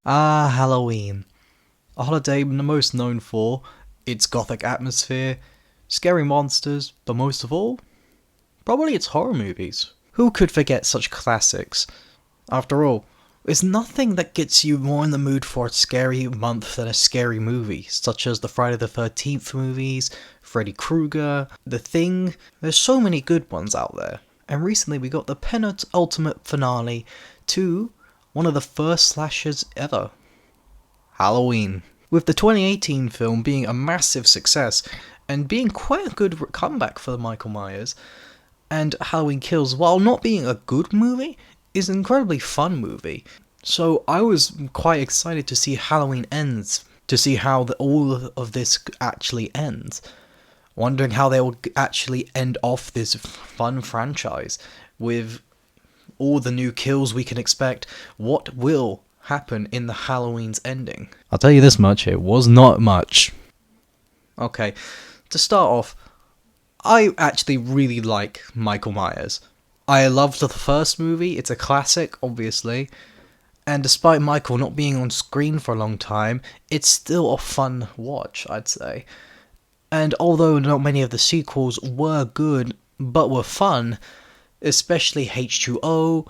Ah, Halloween. A holiday most known for its gothic atmosphere, scary monsters, but most of all, probably its horror movies. Who could forget such classics? After all, there's nothing that gets you more in the mood for a scary month than a scary movie, such as the Friday the 13th movies, Freddy Krueger, The Thing. There's so many good ones out there. And recently we got the penultimate finale to one of the first slashers ever, Halloween. With the 2018 film being a massive success and being quite a good comeback for Michael Myers, and Halloween Kills, while not being a good movie, is an incredibly fun movie. So I was quite excited to see Halloween Ends, to see how all of this actually ends. Wondering how they will actually end off this fun franchise with all the new kills we can expect. What will happen in the Halloween's ending? I'll tell you this much, it was not much. Okay, to start off, I actually really like Michael Myers. I loved the first movie, it's a classic, obviously, and despite Michael not being on screen for a long time, it's still a fun watch, I'd say. And although not many of the sequels were good, but were fun, especially H2O,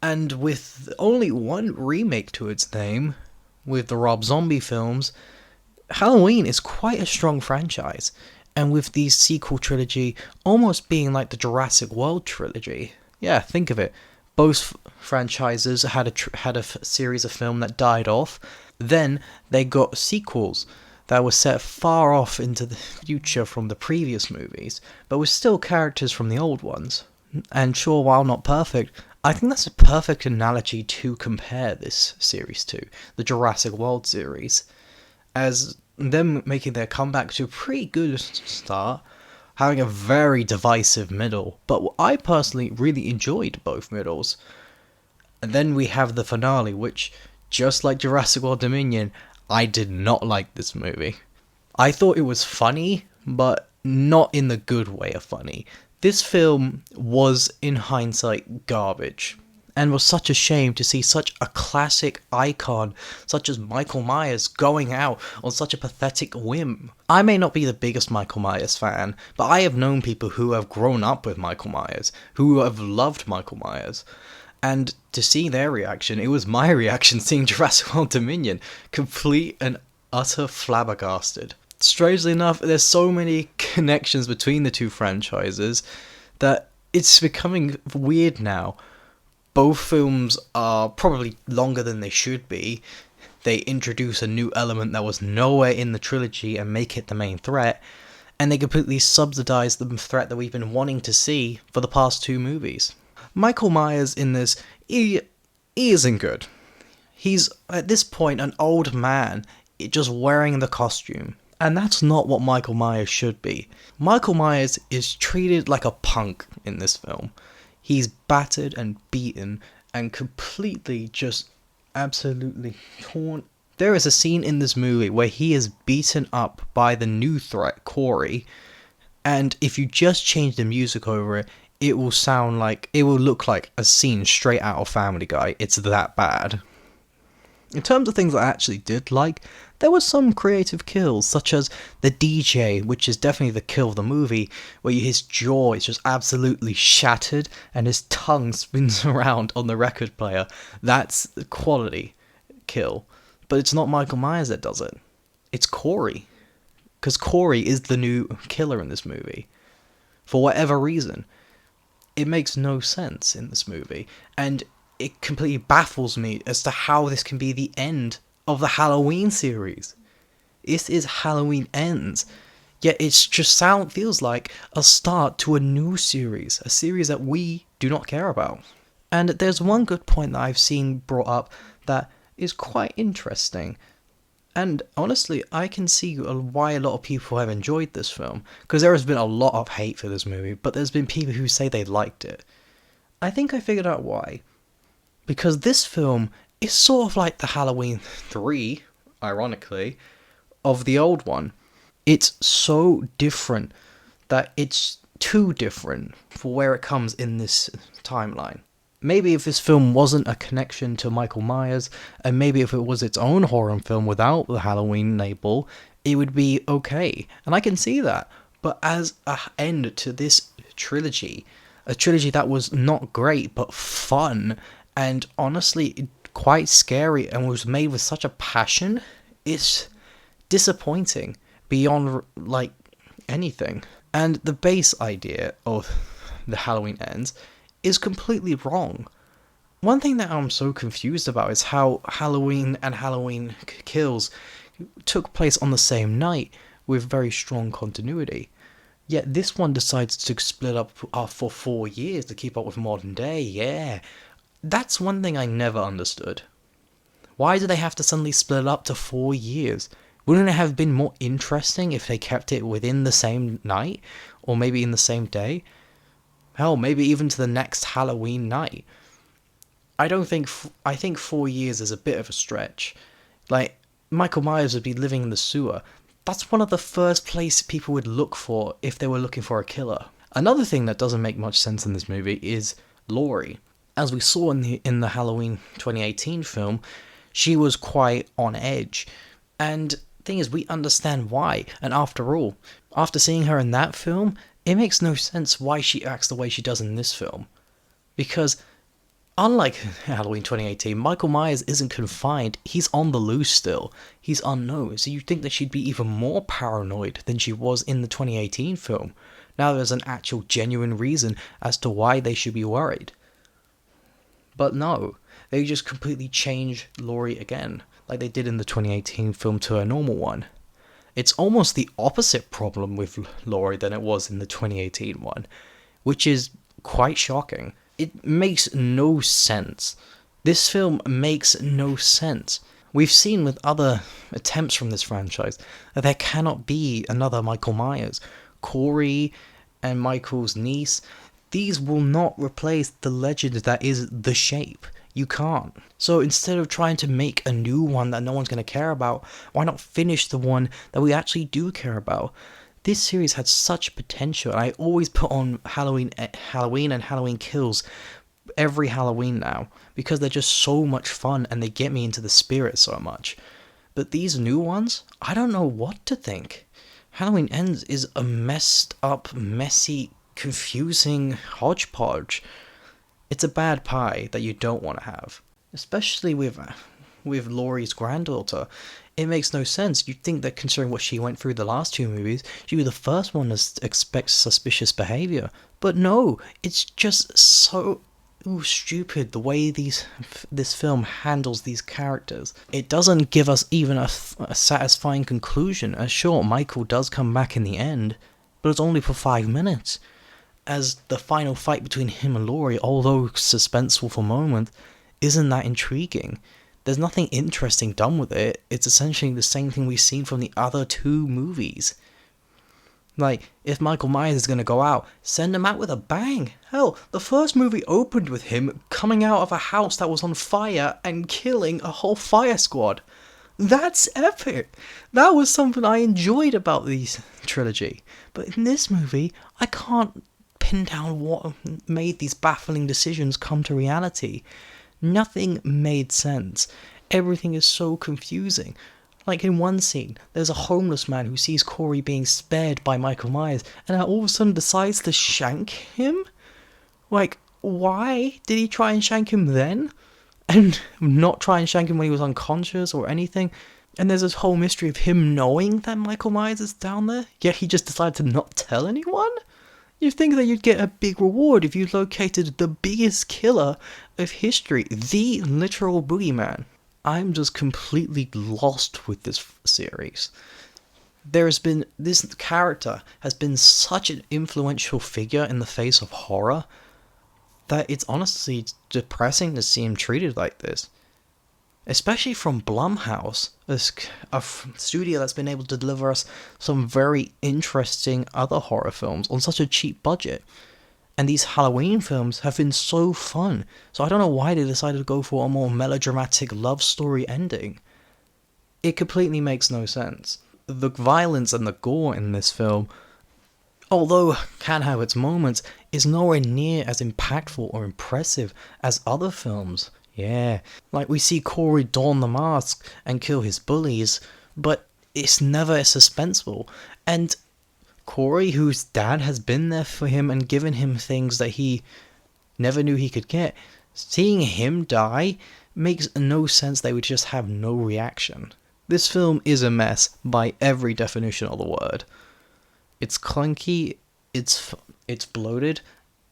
and with only one remake to its name, with the Rob Zombie films, Halloween is quite a strong franchise, and with the sequel trilogy almost being like the Jurassic World trilogy. Yeah, think of it. Both franchises had a series of film that died off. Then they got sequels that were set far off into the future from the previous movies, but with still characters from the old ones. And sure, while not perfect, I think that's a perfect analogy to compare this series to, the Jurassic World series, as them making their comeback to a pretty good start, having a very divisive middle, but I personally really enjoyed both middles. And then we have the finale, which, just like Jurassic World Dominion, I did not like this movie. I thought it was funny, but not in the good way of funny. This film was, in hindsight, garbage, and was such a shame to see such a classic icon such as Michael Myers going out on such a pathetic whim. I may not be the biggest Michael Myers fan, but I have known people who have grown up with Michael Myers, who have loved Michael Myers. And to see their reaction, it was my reaction seeing Jurassic World Dominion, complete and utter flabbergasted. Strangely enough, there's so many connections between the two franchises that it's becoming weird now. Both films are probably longer than they should be. They introduce a new element that was nowhere in the trilogy and make it the main threat, and they completely subsidize the threat that we've been wanting to see for the past two movies. Michael Myers in this, he isn't good. He's, at this point, an old man, just wearing the costume. And that's not what Michael Myers should be. Michael Myers is treated like a punk in this film. He's battered and beaten and completely just absolutely torn. There is a scene in this movie where he is beaten up by the new threat, Corey, and if you just change the music over it, it will look like a scene straight out of Family Guy. It's that bad. In terms of things I actually did like, there were some creative kills, such as the DJ, which is definitely the kill of the movie, where his jaw is just absolutely shattered and his tongue spins around on the record player. That's the quality kill. But it's not Michael Myers that does it. It's Corey. Because Corey is the new killer in this movie. For whatever reason. It makes no sense in this movie. And it completely baffles me as to how this can be the end of the Halloween series. This is Halloween Ends, yet feels like a start to a new series, a series that we do not care about. And there's one good point that I've seen brought up that is quite interesting. And honestly, I can see why a lot of people have enjoyed this film, because there has been a lot of hate for this movie, but there's been people who say they liked it. I think I figured out why. Because this film is sort of like the Halloween 3, ironically, of the old one. It's so different that it's too different for where it comes in this timeline. Maybe if this film wasn't a connection to Michael Myers, and maybe if it was its own horror film without the Halloween label, it would be okay. And I can see that. But as a end to this trilogy, a trilogy that was not great, but fun, and honestly quite scary, and was made with such a passion, it's disappointing beyond, like, anything. And the base idea of the Halloween Ends is completely wrong. One thing that I'm so confused about is how Halloween and Halloween Kills took place on the same night with very strong continuity. Yet this one decides to split up for 4 years to keep up with modern day. Yeah, that's one thing I never understood. Why do they have to suddenly split it up to 4 years? Wouldn't it have been more interesting if they kept it within the same night? Or maybe in the same day? Hell, maybe even to the next Halloween night. I think 4 years is a bit of a stretch. Like, Michael Myers would be living in the sewer. That's one of the first places people would look for if they were looking for a killer. Another thing that doesn't make much sense in this movie is Laurie. As we saw in the Halloween 2018 film, she was quite on edge. And thing is, we understand why. And after all, after seeing her in that film, it makes no sense why she acts the way she does in this film. Because unlike Halloween 2018, Michael Myers isn't confined, he's on the loose still. He's unknown, so you'd think that she'd be even more paranoid than she was in the 2018 film. Now there's an actual genuine reason as to why they should be worried. But no, they just completely change Laurie again, like they did in the 2018 film to a normal one. It's almost the opposite problem with Laurie than it was in the 2018 one, which is quite shocking. It makes no sense. This film makes no sense. We've seen with other attempts from this franchise that there cannot be another Michael Myers. Corey and Michael's niece, these will not replace the legend that is The Shape. You can't. So instead of trying to make a new one that no one's going to care about, why not finish the one that we actually do care about? This series had such potential, and I always put on Halloween and Halloween Kills every Halloween now, because they're just so much fun and they get me into the spirit so much. But these new ones, I don't know what to think. Halloween Ends is a messed up, messy, confusing hodgepodge. It's a bad pie that you don't want to have. Especially with Laurie's granddaughter. It makes no sense. You'd think that considering what she went through the last two movies, she'd be the first one to expect suspicious behavior. But no, it's just so stupid the way this film handles these characters. It doesn't give us even a satisfying conclusion. As sure, Michael does come back in the end, but it's only for 5 minutes. As the final fight between him and Laurie, although suspenseful for a moment, isn't that intriguing. There's nothing interesting done with it. It's essentially the same thing we've seen from the other two movies. Like, if Michael Myers is going to go out, send him out with a bang. Hell, the first movie opened with him coming out of a house that was on fire and killing a whole fire squad. That's epic. That was something I enjoyed about this trilogy. But in this movie, I can't pin down what made these baffling decisions come to reality. Nothing made sense. Everything is so confusing. Like in one scene, there's a homeless man who sees Corey being spared by Michael Myers and all of a sudden decides to shank him? Like, why did he try and shank him then? And not try and shank him when he was unconscious or anything? And there's this whole mystery of him knowing that Michael Myers is down there, yet he just decided to not tell anyone? You'd think that you'd get a big reward if you located the biggest killer of history, the literal boogeyman. I'm just completely lost with this series. This character has been such an influential figure in the face of horror that it's honestly depressing to see him treated like this. Especially from Blumhouse, a studio that's been able to deliver us some very interesting other horror films on such a cheap budget. And these Halloween films have been so fun, so I don't know why they decided to go for a more melodramatic love story ending. It completely makes no sense. The violence and the gore in this film Although can have its moments, is nowhere near as impactful or impressive as other films. Yeah, like we see Corey don the mask and kill his bullies, but it's never as suspenseful. And Corey, whose dad has been there for him and given him things that he never knew he could get, seeing him die makes no sense. They would just have no reaction. This film is a mess by every definition of the word. It's clunky, it's bloated,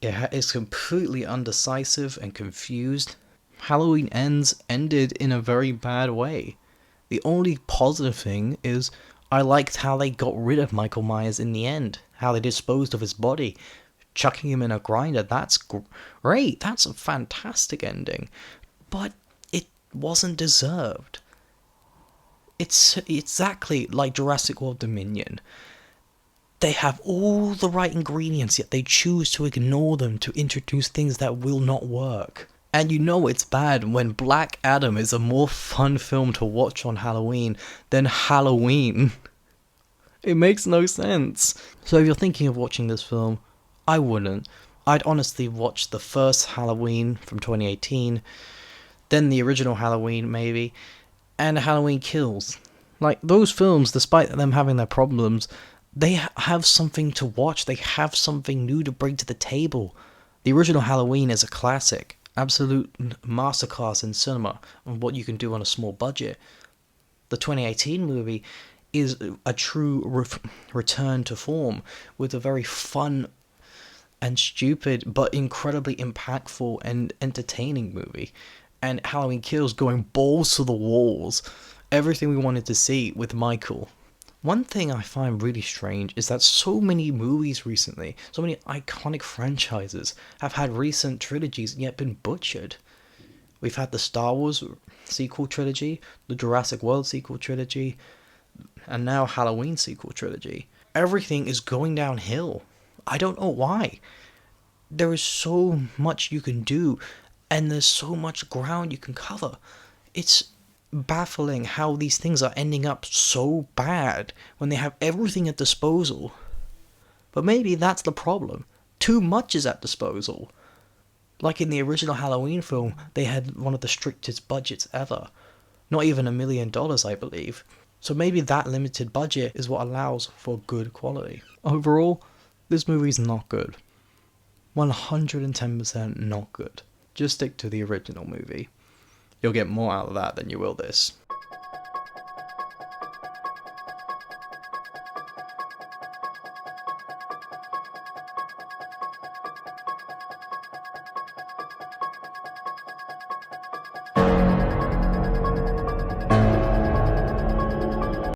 it's completely undecisive and confused. Halloween Ends ended in a very bad way. The only positive thing is I liked how they got rid of Michael Myers in the end, how they disposed of his body, chucking him in a grinder. That's great. That's a fantastic ending. But it wasn't deserved. It's exactly like Jurassic World Dominion. They have all the right ingredients, yet they choose to ignore them to introduce things that will not work. And you know it's bad when Black Adam is a more fun film to watch on Halloween than Halloween. It makes no sense. So if you're thinking of watching this film, I wouldn't. I'd honestly watch the first Halloween from 2018, then the original Halloween maybe, and Halloween Kills. Like, those films, despite them having their problems, they have something to watch. They have something new to bring to the table. The original Halloween is a classic, absolute masterclass in cinema on what you can do on a small budget. The 2018 movie is a true return to form with a very fun and stupid but incredibly impactful and entertaining movie. And Halloween Kills going balls to the walls. Everything we wanted to see with Michael. One thing I find really strange is that so many movies recently, so many iconic franchises, have had recent trilogies and yet been butchered. We've had the Star Wars sequel trilogy, the Jurassic World sequel trilogy, and now Halloween sequel trilogy. Everything is going downhill. I don't know why. There is so much you can do, and there's so much ground you can cover. It's baffling how these things are ending up so bad when they have everything at disposal. But maybe that's the problem. Too much is at disposal. Like in the original Halloween film, they had one of the strictest budgets ever. Not even $1 million, I believe. So maybe that limited budget is what allows for good quality. Overall, this movie's not good. 110% not good. Just stick to the original movie. You'll get more out of that than you will this.